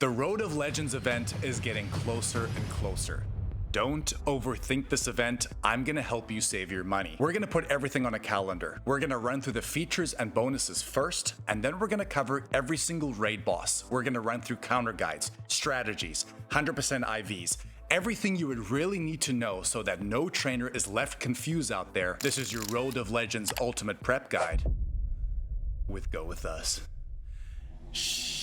The Road of Legends event is getting closer and closer. Don't overthink this event. I'm gonna help you save your money. We're gonna put everything on a calendar. We're gonna run through the features and bonuses first, and then we're gonna cover every single raid boss. We're gonna run through counter guides, strategies, 100% IVs, everything you would really need to know so that no trainer is left confused out there. This is your Road of Legends Ultimate Prep Guide with Go With Us. Shh.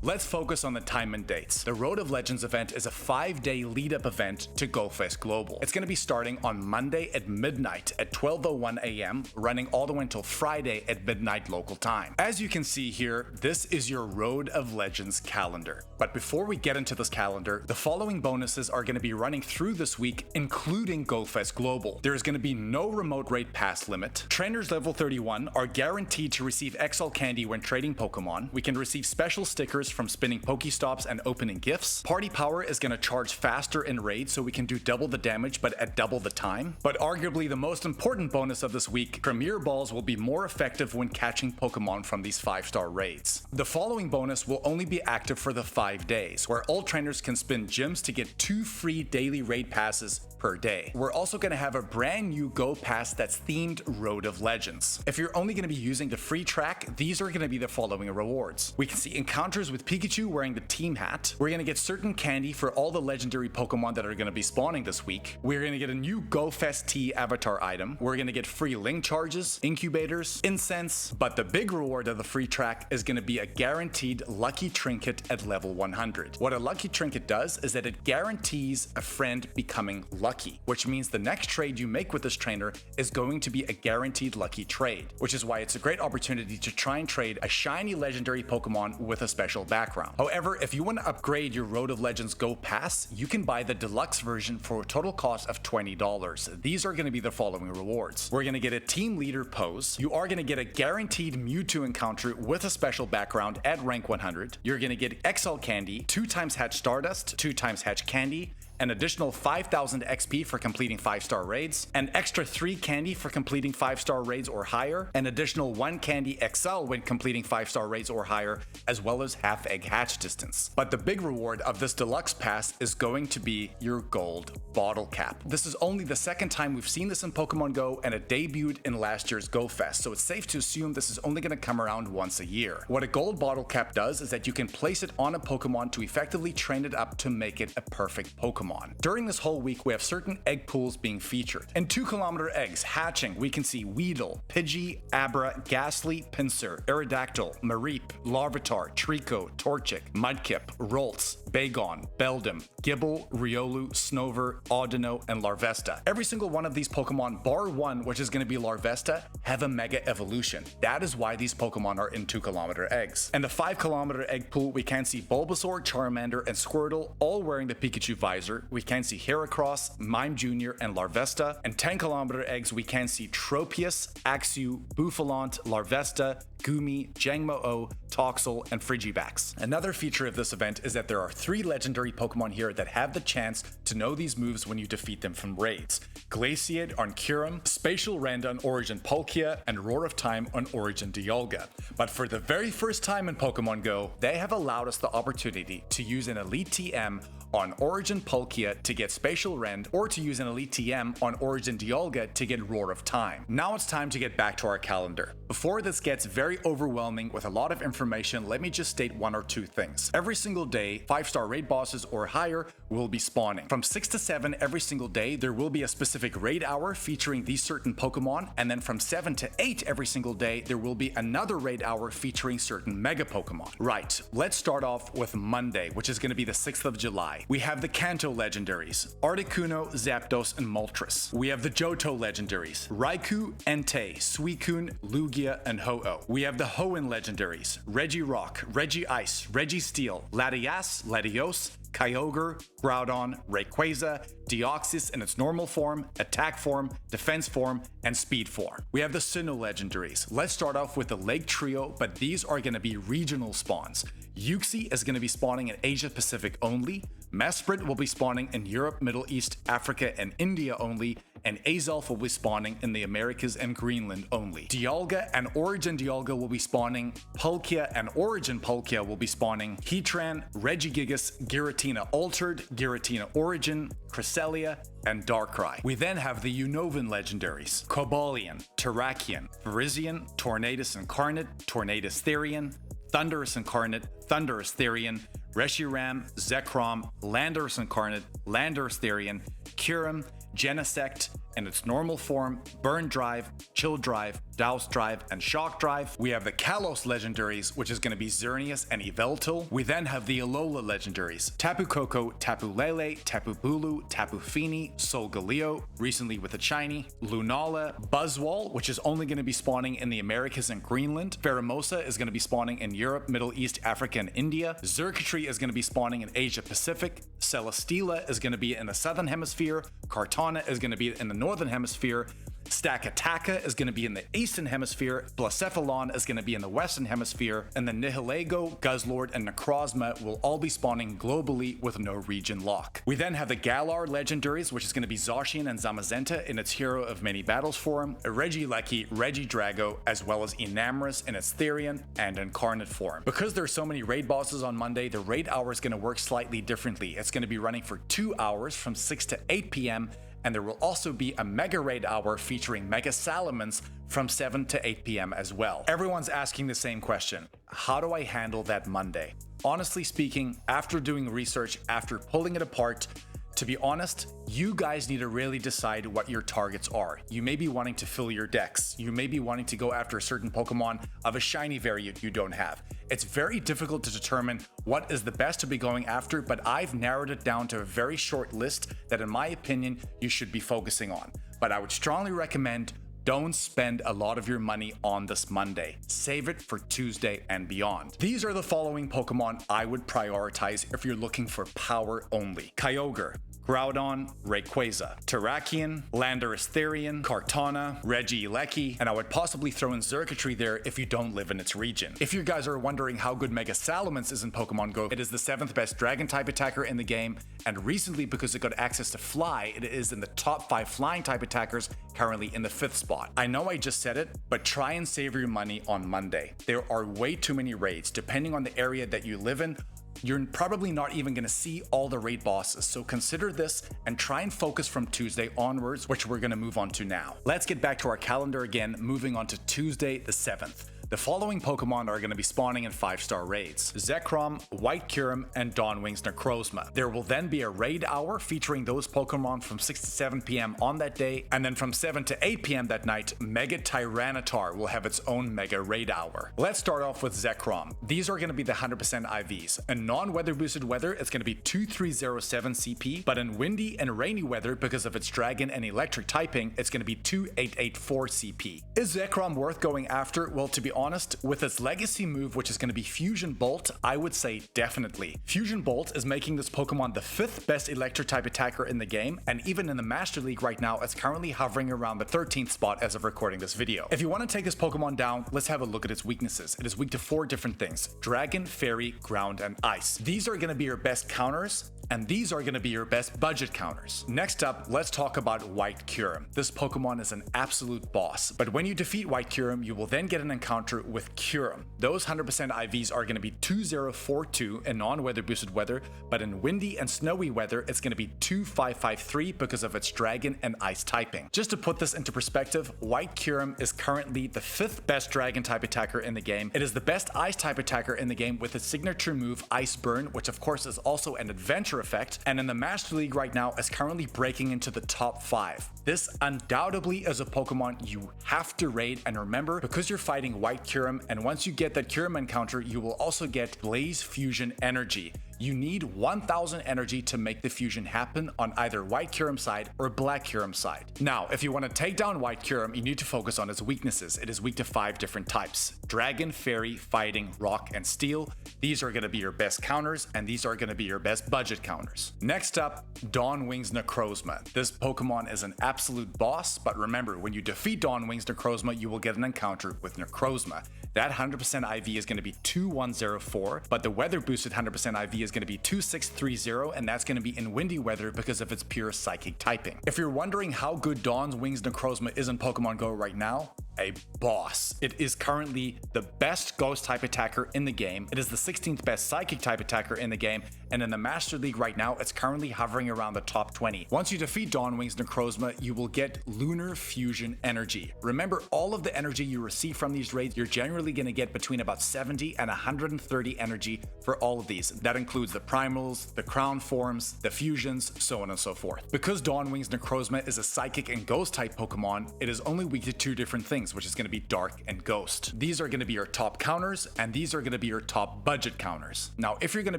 Let's focus on the time and dates. The Road of Legends event is a 5-day lead-up event to GoFest Global. It's going to be starting on Monday at midnight at 12:01 a.m., running all the way until Friday at midnight local time. As you can see here, this is your Road of Legends calendar. But before we get into this calendar, the following bonuses are going to be running through this week, including GoFest Global. There is going to be no remote raid pass limit. Trainers level 31 are guaranteed to receive XL candy when trading Pokemon. We can receive special stickers from spinning Pokestops and opening gifts. Party Power is going to charge faster in raids so we can do double the damage but at double the time. But arguably the most important bonus of this week, Premier Balls will be more effective when catching Pokemon from these 5-star raids. The following bonus will only be active for the 5 days, where all trainers can spin gyms to get 2 free daily raid passes per day. We're also going to have a brand new Go Pass that's themed Road of Legends. If you're only going to be using the free track, these are going to be the following rewards. We can see encounters with Pikachu wearing the team hat. We're going to get certain candy for all the legendary Pokemon that are going to be spawning this week. We're going to get a new GoFest T avatar item. We're going to get free link charges, incubators, incense, but the big reward of the free track is going to be a guaranteed lucky trinket at level 100. What a lucky trinket does is that it guarantees a friend becoming lucky, which means the next trade you make with this trainer is going to be a guaranteed lucky trade, which is why it's a great opportunity to try and trade a shiny legendary Pokemon with a special background. However, if you want to upgrade your Road of Legends Go Pass, you can buy the deluxe version for a total cost of $20. These are going to be the following rewards. We're going to get a team leader pose. You are going to get a guaranteed Mewtwo encounter with a special background at rank 100. You're going to get XL candy, 2 times Hatch Stardust, 2 times Hatch Candy, an additional 5,000 XP for completing 5-star raids, an extra 3 candy for completing 5-star raids or higher, an additional 1 candy XL when completing 5-star raids or higher, as well as half egg hatch distance. But the big reward of this deluxe pass is going to be your gold bottle cap. This is only the second time we've seen this in Pokemon Go, and it debuted in last year's Go Fest, so it's safe to assume this is only going to come around once a year. What a gold bottle cap does is that you can place it on a Pokemon to effectively train it up to make it a perfect Pokemon. During this whole week, we have certain egg pools being featured. In 2-kilometer eggs hatching, we can see Weedle, Pidgey, Abra, Ghastly, Pinsir, Aerodactyl, Mareep, Larvitar, Trico, Torchic, Mudkip, Roltz, Bagon, Beldum, Gibble, Riolu, Snover, Audino, and Larvesta. Every single one of these Pokemon, bar one, which is going to be Larvesta, have a Mega Evolution. That is why these Pokemon are in 2-kilometer eggs. In the 5-kilometer egg pool, we can see Bulbasaur, Charmander, and Squirtle all wearing the Pikachu visor. We can see Heracross, Mime Jr., and Larvesta. In 10-kilometer eggs, we can see Tropius, Axew, Bouffalante, Larvesta, Gumi, Jangmo-O, Toxel, and Frigivax. Another feature of this event is that there are 3 legendary Pokemon here that have the chance to know these moves when you defeat them from raids. Glaciate on Kyurem, Spatial Rend on Origin Palkia, and Roar of Time on Origin Dialga. But for the very first time in Pokemon Go, they have allowed us the opportunity to use an Elite TM on Origin Palkia to get Spatial Rend, or to use an Elite TM on Origin Dialga to get Roar of Time. Now it's time to get back to our calendar. Before this gets very overwhelming with a lot of information, let me just state 1 or 2 things. Every single day, 5-star raid bosses or higher will be spawning. From 6 to 7 every single day, there will be a specific raid hour featuring these certain Pokemon, and then from 7 to 8 every single day, there will be another raid hour featuring certain Mega Pokemon. Right, let's start off with Monday, which is going to be the 6th of July. We have the Kanto legendaries, Articuno, Zapdos, and Moltres. We have the Johto legendaries, Raikou, Entei, Suicune, Lugia, and Ho-Oh. We have the Hoenn legendaries, Regirock, Regice, Registeel, Latias, Latios, Kyogre, Groudon, Rayquaza, Deoxys in its normal form, attack form, defense form, and speed form. We have the Sinnoh legendaries. Let's start off with the Lake Trio, but these are going to be regional spawns. Uxie is going to be spawning in Asia Pacific only, Mesprit will be spawning in Europe, Middle East, Africa, and India only, and Azolf will be spawning in the Americas and Greenland only. Dialga and Origin Dialga will be spawning, Palkia and Origin Palkia will be spawning, Heatran, Regigigas, Giratina Altered, Giratina Origin, Cresselia, and Darkrai. We then have the Unnovan legendaries: Cobalion, Terrakion, Virizion, Tornadus Incarnate, Tornadus Therian, Thundurus Incarnate, Thundurus Therian, Reshiram, Zekrom, Landorus Incarnate, Landorus Therian, Kyurem, Genesect in its normal form, Burn Drive, Chill Drive, Douse Drive, and Shock Drive. We have the Kalos legendaries, which is going to be Xerneas and Yveltal. We then have the Alola legendaries: Tapu Koko, Tapu Lele, Tapu Bulu, Tapu Fini, Solgaleo, recently with a shiny, Lunala, Buzzwole, which is only going to be spawning in the Americas and Greenland. Pheromosa is going to be spawning in Europe, Middle East, Africa, and India. Xurkitree is going to be spawning in Asia Pacific. Celesteela is going to be in the Southern Hemisphere. Kartana is going to be in the Northern Hemisphere. Stakataka is going to be in the Eastern Hemisphere, Blacephalon is going to be in the Western Hemisphere, and then Nihilego, Guzzlord, and Necrozma will all be spawning globally with no region lock. We then have the Galar legendaries, which is going to be Zacian and Zamazenta in its Hero of Many Battles form, Regieleki, Regidrago, as well as Enamorus in its Therian and Incarnate form. Because there's so many raid bosses on Monday, the raid hour is going to work slightly differently. It's going to be running for 2 hours from 6 to 8 p.m. and there will also be a Mega Raid Hour featuring Mega Salamence from 7 to 8 p.m. as well. Everyone's asking the same question: how do I handle that Monday? Honestly speaking, after doing research, after pulling it apart, to be honest, you guys need to really decide what your targets are. You may be wanting to fill your decks. You may be wanting to go after a certain Pokemon of a shiny variant you don't have. It's very difficult to determine what is the best to be going after, but I've narrowed it down to a very short list that, in my opinion, you should be focusing on. But I would strongly recommend don't spend a lot of your money on this Monday. Save it for Tuesday and beyond. These are the following Pokemon I would prioritize if you're looking for power only: Kyogre, Groudon, Rayquaza, Terrakion, Landorus Therian, Kartana, Regieleki, and I would possibly throw in Xurkitree there if you don't live in its region. If you guys are wondering how good Mega Salamence is in Pokemon GO, it is the 7th best Dragon-type attacker in the game, and recently, because it got access to Fly, it is in the top 5 Flying-type attackers, currently in the 5th spot. I know I just said it, but try and save your money on Monday. There are way too many raids. Depending on the area that you live in, you're probably not even going to see all the raid bosses, so consider this and try and focus from Tuesday onwards, which we're going to move on to now. Let's get back to our calendar again, moving on to Tuesday the 7th. The following Pokemon are going to be spawning in 5-star raids: Zekrom, White Kyurem, and Dawnwing's Necrozma. There will then be a raid hour featuring those Pokemon from 6 to 7 p.m. on that day, and then from 7 to 8 p.m. that night, Mega Tyranitar will have its own Mega Raid Hour. Let's start off with Zekrom. These are going to be the 100% IVs. In non-weather boosted weather, it's going to be 2307 CP, but in windy and rainy weather, because of its dragon and electric typing, it's going to be 2884 CP. Is Zekrom worth going after? Well, to be honest, with its legacy move, which is going to be Fusion Bolt, I would say definitely. Fusion Bolt is making this Pokemon the 5th best electric type attacker in the game, and even in the Master League right now, it's currently hovering around the 13th spot as of recording this video. If you want to take this Pokemon down, let's have a look at its weaknesses. It is weak to 4 different things: Dragon, Fairy, Ground, and Ice. These are going to be your best counters, and these are going to be your best budget counters. Next up, let's talk about White Kyurem. This Pokemon is an absolute boss, but when you defeat White Kyurem, you will then get an encounter with Kyurem. Those 100% IVs are going to be 2042 in non-weather boosted weather, but in windy and snowy weather, it's going to be 2553 because of its dragon and ice typing. Just to put this into perspective, White Kyurem is currently the 5th best dragon type attacker in the game. It is the best ice type attacker in the game with its signature move Ice Burn, which of course is also an adventure effect, and in the Master League right now is currently breaking into the top 5. This undoubtedly is a Pokemon you have to raid, and remember, because you're fighting White Kyurem, and once you get that Kyurem encounter, you will also get Blaze Fusion Energy. You need 1000 energy to make the fusion happen on either White Kyurem side or Black Kyurem side. Now, if you want to take down White Kyurem, you need to focus on its weaknesses. It is weak to 5 different types: Dragon, Fairy, Fighting, Rock, and Steel. These are going to be your best counters, and these are going to be your best budget counters. Next up, Dawnwing's Necrozma. This Pokemon is an absolute boss, but remember, when you defeat Dawnwing's Necrozma, you will get an encounter with Necrozma. that 100% IV is going to be 2104, but the weather boosted 100% IV is going to be 2630, and that's going to be in windy weather because of its pure psychic typing. If you're wondering how good Dawn's Wings Necrozma is in Pokemon Go right now, a boss. It is currently the best ghost type attacker in the game. It is the 16th best psychic type attacker in the game, and in the Master League right now, it's currently hovering around the top 20. Once you defeat Dawn Wings Necrozma, you will get Lunar Fusion Energy. Remember, all of the energy you receive from these raids, you're generally going to get between about 70 and 130 energy for all of these. That includes the primals, the crown forms, the fusions, so on and so forth. Because Dawn Wings Necrozma is a psychic and ghost type Pokemon, it is only weak to two different things, which is going to be dark and ghost. These are going to be your top counters, and these are going to be your top budget counters. Now, if you're going to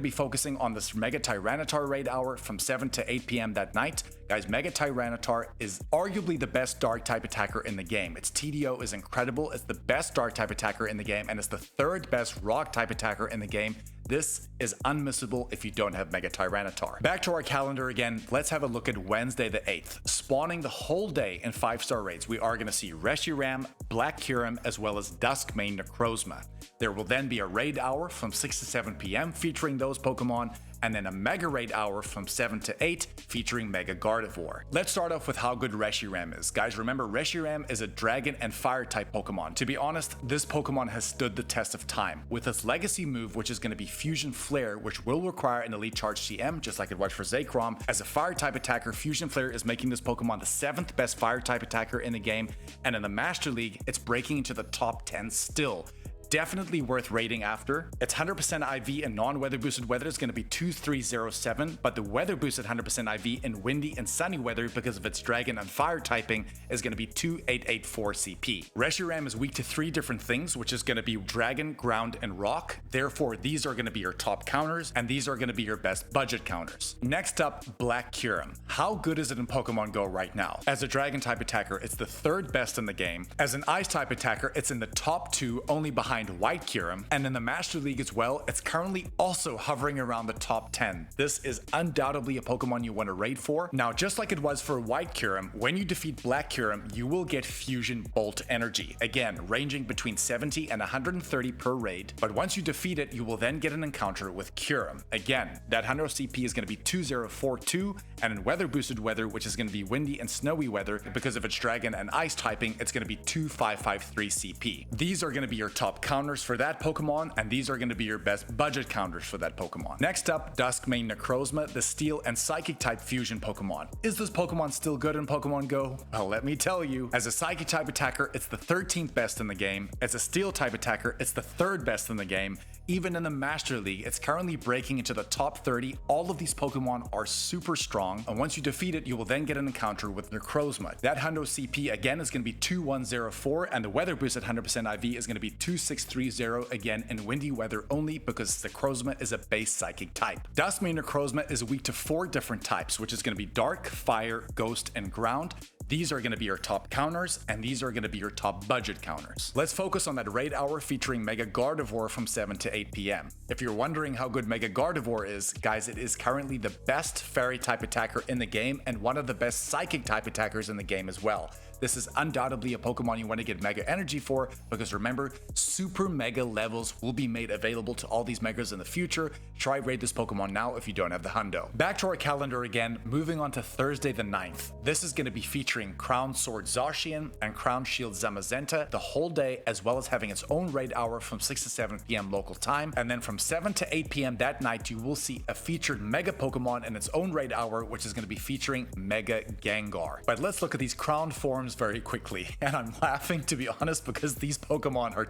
be focusing on this Mega Tyranitar raid hour from 7 to 8 p.m. that night, guys, Mega Tyranitar is arguably the best dark type attacker in the game. Its TDO is incredible, it's the best dark type attacker in the game, and it's the third best rock type attacker in the game. This is unmissable if you don't have Mega Tyranitar. Back to our calendar again, let's have a look at Wednesday the 8th. Spawning the whole day in 5-star raids, we are going to see Reshiram, Black Kyurem, as well as Duskmane Necrozma. There will then be a raid hour from 6 to 7 p.m. featuring those Pokemon, and then a Mega Raid hour from 7 to 8 featuring Mega Gardevoir. Let's start off with how good Reshiram is. Guys, remember, Reshiram is a Dragon and Fire type Pokemon. To be honest, this Pokemon has stood the test of time. With its legacy move, which is going to be Fusion Flare, which will require an Elite Charge CM, just like it was for Zekrom. As a Fire type attacker, Fusion Flare is making this Pokemon the 7th best Fire type attacker in the game, and in the Master League, it's breaking into the top 10 still. Definitely worth raiding after. Its 100% IV and non-weather boosted weather is going to be 2307, but the weather boosted 100% IV in windy and sunny weather because of its dragon and fire typing is going to be 2884 CP. Reshiram is weak to 3 different things, which is going to be dragon, ground, and rock. Therefore, these are going to be your top counters, and these are going to be your best budget counters. Next up, Black Kyurem. How good is it in Pokemon Go right now? As a dragon type attacker, it's the 3rd best in the game. As an ice type attacker, it's in the top 2, only behind White Kyurem, and in the Master League as well, it's currently also hovering around the top 10. This is undoubtedly a Pokemon you want to raid for. Now, just like it was for White Kyurem, when you defeat Black Kyurem, you will get Fusion Bolt energy, again, ranging between 70 and 130 per raid, but once you defeat it, you will then get an encounter with Kyurem. Again, that 100 CP is going to be 2042, and in weather boosted weather, which is going to be windy and snowy weather, because of its dragon and ice typing, it's going to be 2553 CP. These are going to be your top counters for that Pokemon, and these are going to be your best budget counters for that Pokemon. Next up, Duskmane Necrozma, the Steel and Psychic type fusion Pokemon. Is this Pokemon still good in Pokemon Go? Well, let me tell you. As a Psychic type attacker, it's the 13th best in the game. As a Steel type attacker, it's the 3rd best in the game. Even in the Master League, it's currently breaking into the top 30. All of these Pokemon are super strong, and once you defeat it, you will then get an encounter with Necrozma. That Hundo CP again is going to be 2104, and the weather boost at 100% IV is going to be 2630, again in windy weather only because Necrozma is a base Psychic type. Duskmane Necrozma is weak to 4 different types, which is going to be Dark, Fire, Ghost, and Ground. These are going to be your top counters, and these are going to be your top budget counters. Let's focus on that raid hour featuring Mega Gardevoir from 7 to 8 p.m. If you're wondering how good Mega Gardevoir is, guys, it is currently the best fairy type attacker in the game and one of the best psychic type attackers in the game as well. This is undoubtedly a Pokemon you want to get Mega Energy for, because remember, Super Mega levels will be made available to all these Megas in the future. Try raid this Pokemon now if you don't have the Hundo. Back to our calendar again, moving on to Thursday the 9th. This is going to be featuring Crown Sword Zacian and Crown Shield Zamazenta the whole day, as well as having its own raid hour from 6 to 7 p.m. local time. And then from 7 to 8 p.m. that night, you will see a featured Mega Pokemon in its own raid hour, which is going to be featuring Mega Gengar. But let's look at these crown forms very quickly, and I'm laughing, to be honest, because these Pokemon are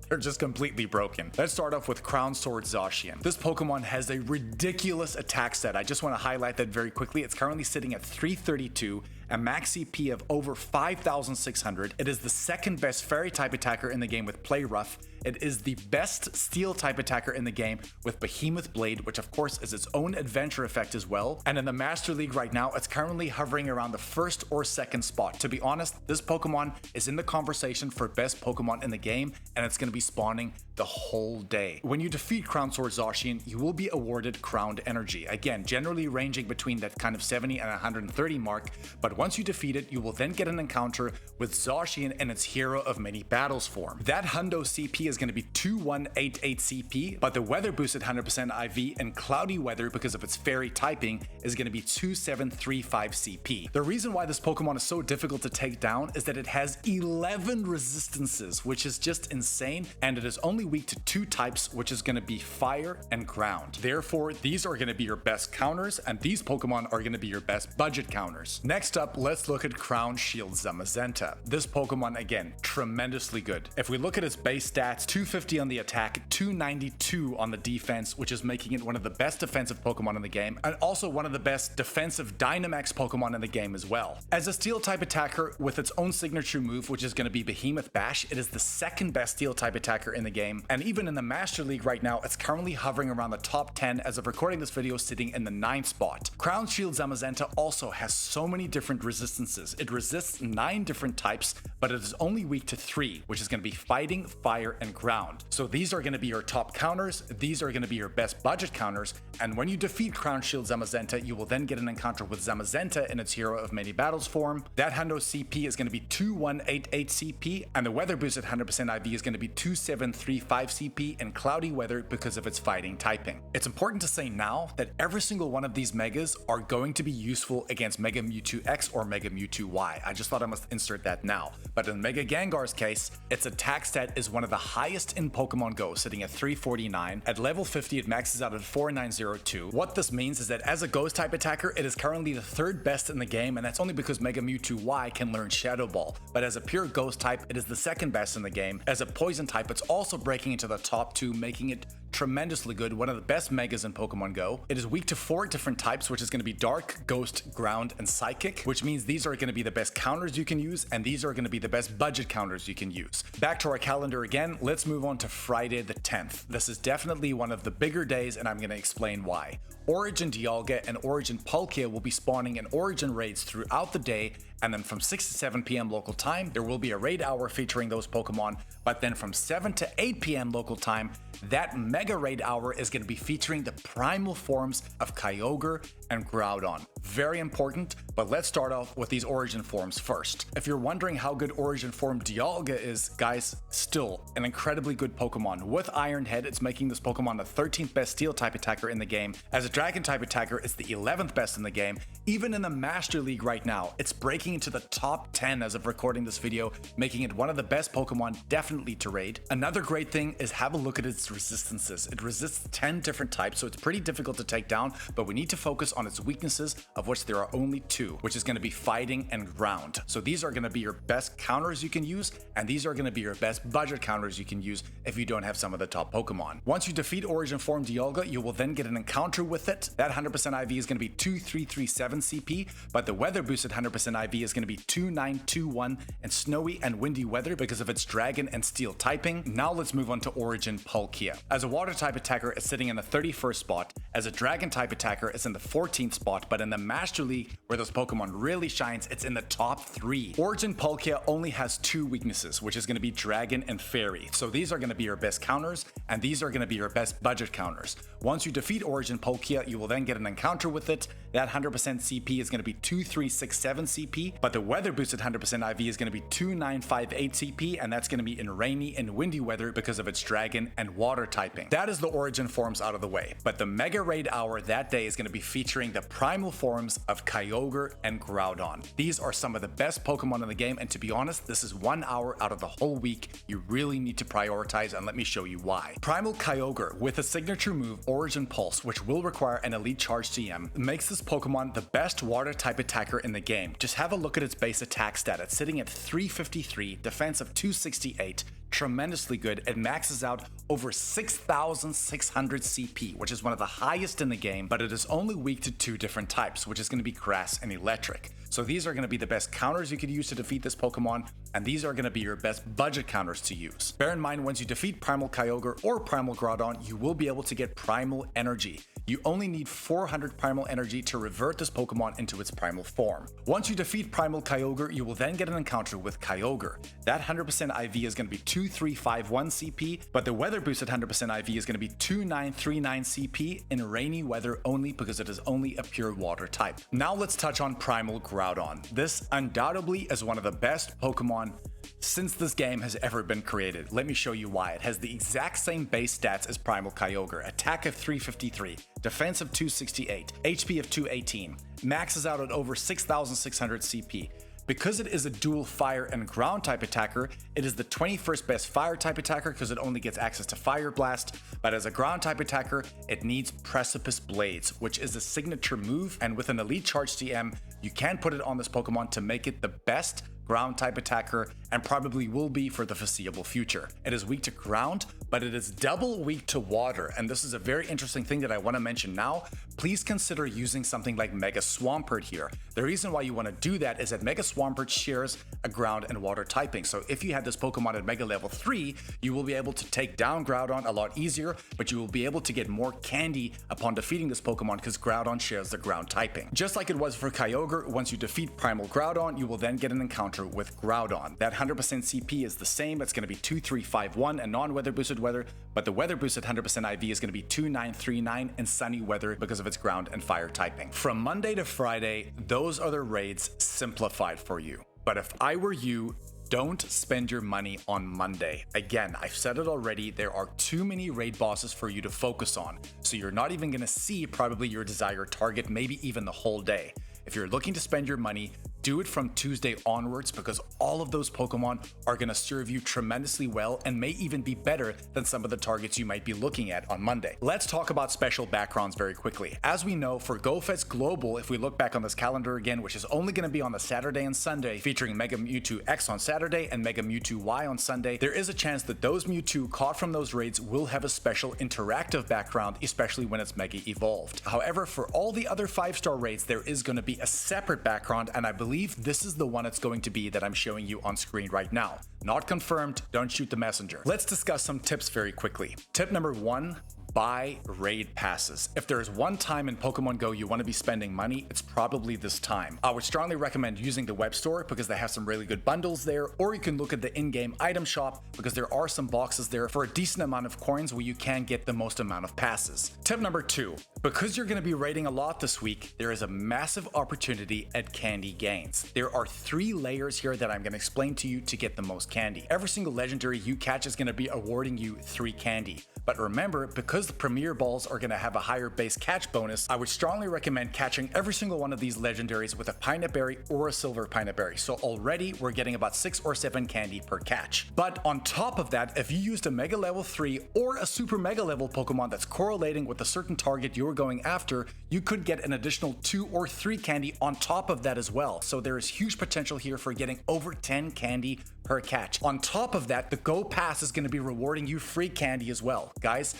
they're just completely broken. Let's start off with Crown Sword Zacian. This Pokemon has a ridiculous attack stat. I just want to highlight that very quickly. It's currently sitting at 332, a max CP of over 5,600. It is the 2nd best fairy type attacker in the game with Play Rough. It is the best steel type attacker in the game with Behemoth Blade, which of course is its own adventure effect as well. And in the Master League right now, it's currently hovering around the 1st or 2nd spot. To be honest, this Pokemon is in the conversation for best Pokemon in the game, and it's going to be spawning the whole day. When you defeat Crown Sword Zacian, you will be awarded Crowned Energy. Again, generally ranging between that kind of 70 and 130 mark, but once you defeat it, you will then get an encounter with Zacian in its Hero of Many Battles form. That hundo CP is going to be 2188 CP, but the weather boosted 100% IV in cloudy weather because of its fairy typing is going to be 2735 CP. The reason why this Pokemon is so difficult to take down is that it has 11 resistances, which is just insane, and it is only weak to 2 types, which is going to be fire and ground. Therefore, these are going to be your best counters, and these Pokemon are going to be your best budget counters. Next up, let's look at Crown Shield Zamazenta. This Pokemon, again, tremendously good. If we look at its base stats, 250 on the attack, 292 on the defense, which is making it one of the best defensive Pokemon in the game, and also one of the best defensive Dynamax Pokemon in the game as well. As a Steel type attacker with its own signature move, which is going to be Behemoth Bash, it is the second best Steel type attacker in the game, and even in the Master League right now, it's currently hovering around the top 10 as of recording this video, sitting in the 9th spot. Crown Shield Zamazenta also has so many different resistances. It resists 9 different types, but it is only weak to 3, which is going to be fighting, fire, and ground. So these are going to be your top counters, these are going to be your best budget counters, and when you defeat Crown Shield Zamazenta, you will then get an encounter with Zamazenta in its Hero of Many Battles form. That hundo CP is going to be 2188 CP, and the weather boosted 100% IV is going to be 2735 CP in cloudy weather because of its fighting typing. It's important to say now that every single one of these megas are going to be useful against Mega Mewtwo X or Mega Mewtwo Y. I just thought I must insert that now. But in Mega Gengar's case, its attack stat is one of the highest in Pokemon GO, sitting at 349. At level 50, it maxes out at 4902. What this means is that as a Ghost type attacker, it is currently the 3rd best in the game, and that's only because Mega Mewtwo Y can learn Shadow Ball. But as a pure Ghost type, it is the 2nd best in the game. As a Poison type, it's also breaking into the top 2, making it tremendously good, one of the best megas in Pokemon GO. It is weak to 4 different types, which is going to be Dark, Ghost, Ground, and Psychic, which means these are going to be the best counters you can use, and these are going to be the best budget counters you can use. Back to our calendar again, let's move on to Friday the 10th. This is definitely one of the bigger days, and I'm going to explain why. Origin Dialga and Origin Palkia will be spawning in Origin raids throughout the day, and then from 6 to 7 p.m. local time, there will be a raid hour featuring those Pokemon, but then from 7 to 8 p.m. local time, that mega raid hour is going to be featuring the primal forms of Kyogre and Groudon. Very important, but let's start off with these Origin forms first. If you're wondering how good Origin form Dialga is, guys, still an incredibly good Pokemon. With Iron Head, it's making this Pokemon the 13th best Steel type attacker in the game. As a Dragon type attacker, it's the 11th best in the game. Even in the Master League right now, it's breaking into the top 10 as of recording this video, making it one of the best Pokemon definitely to raid. Another great thing is have a look at its resistances. It resists 10 different types, so it's pretty difficult to take down, but we need to focus on its weaknesses, of which there are only 2, which is going to be fighting and ground. So these are going to be your best counters you can use, and these are going to be your best budget counters you can use if you don't have some of the top Pokemon. Once you defeat Origin form Dialga, you will then get an encounter with it. That 100% IV is going to be 2337 CP, but the weather boosted 100% IV is going to be 2921 in snowy and windy weather because of its Dragon and Steel typing. Now let's move on to Origin Palkia. As a Water type attacker, it's sitting in the 31st spot. As a Dragon type attacker, it's in the 14th spot, but in the Master League, where this Pokemon really shines, it's in the top 3. Origin Palkia only has 2 weaknesses, which is going to be Dragon and Fairy. So these are going to be your best counters, and these are going to be your best budget counters. Once you defeat Origin Palkia, you will then get an encounter with it. That 100% CP is going to be 2367 CP, but the weather boosted 100% IV is going to be 2958 CP, and that's going to be in rainy and windy weather because of its Dragon and Water typing. That is the Origin forms out of the way, but the Mega Raid Hour that day is going to be featuring the primal forms of Kyogre and Groudon. These are some of the best Pokemon in the game, and to be honest, this is 1 hour out of the whole week you really need to prioritize, and let me show you why. Primal Kyogre, with a signature move Origin Pulse, which will require an Elite Charge TM, makes this Pokemon the best Water type attacker in the game. Just have a look at its base attack stat. It's sitting at 353, defense of 268, tremendously good. It maxes out over 6,600 CP, which is one of the highest in the game, but it is only weak to 2 different types, which is going to be Grass and Electric. So these are going to be the best counters you could use to defeat this Pokemon, and these are going to be your best budget counters to use. Bear in mind, once you defeat Primal Kyogre or Primal Groudon, you will be able to get Primal Energy. You only need 400 Primal Energy to revert this Pokemon into its primal form. Once you defeat Primal Kyogre, you will then get an encounter with Kyogre. That 100% IV is going to be 2351 CP, but the weather weather boost at 100% IV is going to be 2939 CP in rainy weather only because it is only a pure water type. Now let's touch on Primal Groudon. This undoubtedly is one of the best Pokemon since this game has ever been created. Let me show you why. It has the exact same base stats as Primal Kyogre. Attack of 353, defense of 268, HP of 218, maxes out at over 6600 CP. Because it is a dual fire and ground type attacker, it is the 21st best fire type attacker because it only gets access to Fire Blast, but as a ground type attacker, it needs Precipice Blades, which is a signature move, and with an Elite Charge TM, you can put it on this Pokemon to make it the best ground type attacker and probably will be for the foreseeable future. It is weak to ground, but it is double weak to water, and this is a very interesting thing that I want to mention now. Please consider using something like Mega Swampert here. The reason why you want to do that is that Mega Swampert shares a ground and water typing, so if you had this Pokemon at Mega Level 3, you will be able to take down Groudon a lot easier, but you will be able to get more candy upon defeating this Pokemon because Groudon shares the ground typing. Just like it was for Kyogre, once you defeat Primal Groudon, you will then get an encounter with Groudon. That 100% CP is the same. It's going to be 2351 and non-weather boosted weather, but the weather boosted 100% IV is going to be 2939 in sunny weather because of its ground and fire typing. From Monday to Friday, those are the raids simplified for you. But if I were you, don't spend your money on Monday. Again, I've said it already, there are too many raid bosses for you to focus on, so you're not even going to see probably your desired target, maybe even the whole day. If you're looking to spend your money, do it from Tuesday onwards because all of those Pokemon are going to serve you tremendously well and may even be better than some of the targets you might be looking at on Monday. Let's talk about special backgrounds very quickly. As we know, for GoFest Global, if we look back on this calendar again, which is only going to be on the Saturday and Sunday, featuring Mega Mewtwo X on Saturday and Mega Mewtwo Y on Sunday, there is a chance that those Mewtwo caught from those raids will have a special interactive background, especially when it's Mega Evolved. However, for all the other 5-star raids, there is going to be a separate background, and I believe this is the one it's going to be that I'm showing you on screen right now. Not confirmed, don't shoot the messenger. Let's discuss some tips very quickly. Tip number 1, buy raid passes. If there is one time in Pokemon Go you want to be spending money, it's probably this time. I would strongly recommend using the web store because they have some really good bundles there, or you can look at the in-game item shop because there are some boxes there for a decent amount of coins where you can get the most amount of passes. Tip number 2, because you're going to be raiding a lot this week, there is a massive opportunity at candy gains. There are 3 layers here that I'm going to explain to you to get the most candy. Every single legendary you catch is going to be awarding you 3 candy. But remember, because the Premier Balls are going to have a higher base catch bonus, I would strongly recommend catching every single one of these legendaries with a Pineapple Berry or a Silver Pineapple Berry. So already we're getting about 6 or 7 candy per catch. But on top of that, if you used a Mega Level 3 or a Super Mega Level Pokemon that's correlating with a certain target you're going after, you could get an additional 2 or 3 candy on top of that as well. So there is huge potential here for getting over 10 candy per catch. On top of that, the Go Pass is going to be rewarding you free candy as well. Guys,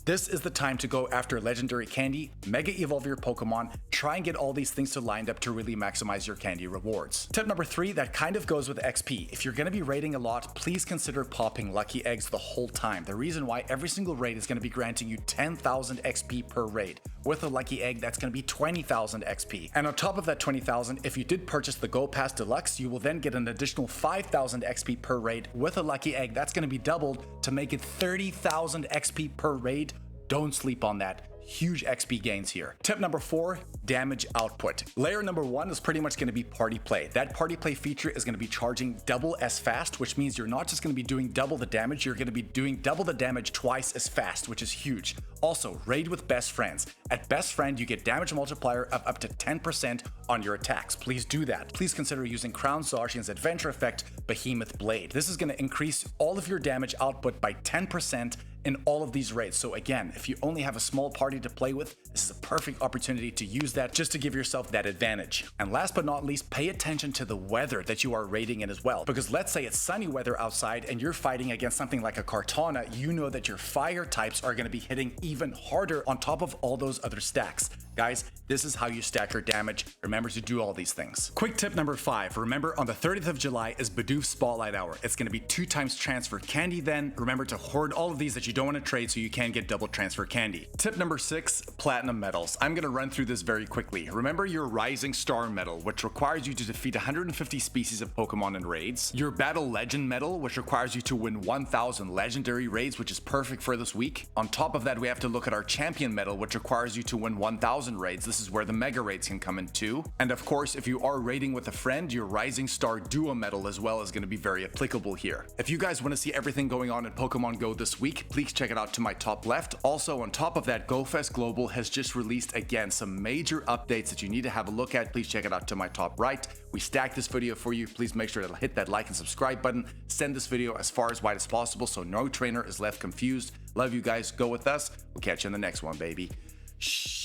this is the time to go after legendary candy, Mega Evolve your Pokemon, try and get all these things to lined up to really maximize your candy rewards. Tip number 3, that kind of goes with XP. If you're going to be raiding a lot, please consider popping lucky eggs the whole time. The reason why every single raid is going to be granting you 10,000 XP per raid. With a lucky egg, that's going to be 20,000 XP. And on top of that 20,000, if you did purchase the Go Pass Deluxe, you will then get an additional 5,000 XP per raid. With a lucky egg, that's going to be doubled to make it 30,000 XP per raid. Don't sleep on that. Huge XP gains here. Tip number 4, damage output. Layer number 1 is pretty much going to be party play. That party play feature is going to be charging double as fast, which means you're not just going to be doing double the damage, you're going to be doing double the damage twice as fast, which is huge. Also, raid with best friends. At best friend, you get damage multiplier of up to 10% on your attacks. Please do that. Please consider using Crown Zacian's Adventure Effect Behemoth Blade. This is going to increase all of your damage output by 10% in all of these raids. So again, if you only have a small party to play with, this is a perfect opportunity to use that just to give yourself that advantage. And last but not least, pay attention to the weather that you are raiding in as well. Because let's say it's sunny weather outside and you're fighting against something like a Kartana, you know that your fire types are going to be hitting even harder on top of all those other stacks. Guys, this is how you stack your damage. Remember to do all these things. Quick tip number 5. Remember, on the 30th of July is Bidoof Spotlight Hour. It's going to be 2 times transfer candy then. Remember to hoard all of these that you don't want to trade so you can get double transfer candy. Tip number 6, platinum medals. I'm going to run through this very quickly. Remember your Rising Star medal, which requires you to defeat 150 species of Pokemon in raids. Your Battle Legend medal, which requires you to win 1000 legendary raids, which is perfect for this week. On top of that, we have to look at our Champion medal, which requires you to win 1000 raids. This is where the mega raids can come in too. And of course, if you are raiding with a friend, your Rising Star Duo medal as well is going to be very applicable here. If you guys want to see everything going on in Pokemon Go this week, please check it out to my top left. Also, on top of that, GoFest Global has just released again some major updates that you need to have a look at. Please check it out to my top right. We stacked this video for you. Please make sure to hit that like and subscribe button. Send this video as far as wide as possible so no trainer is left confused. Love you guys. Go with us. We'll catch you in the next one, baby. Shh.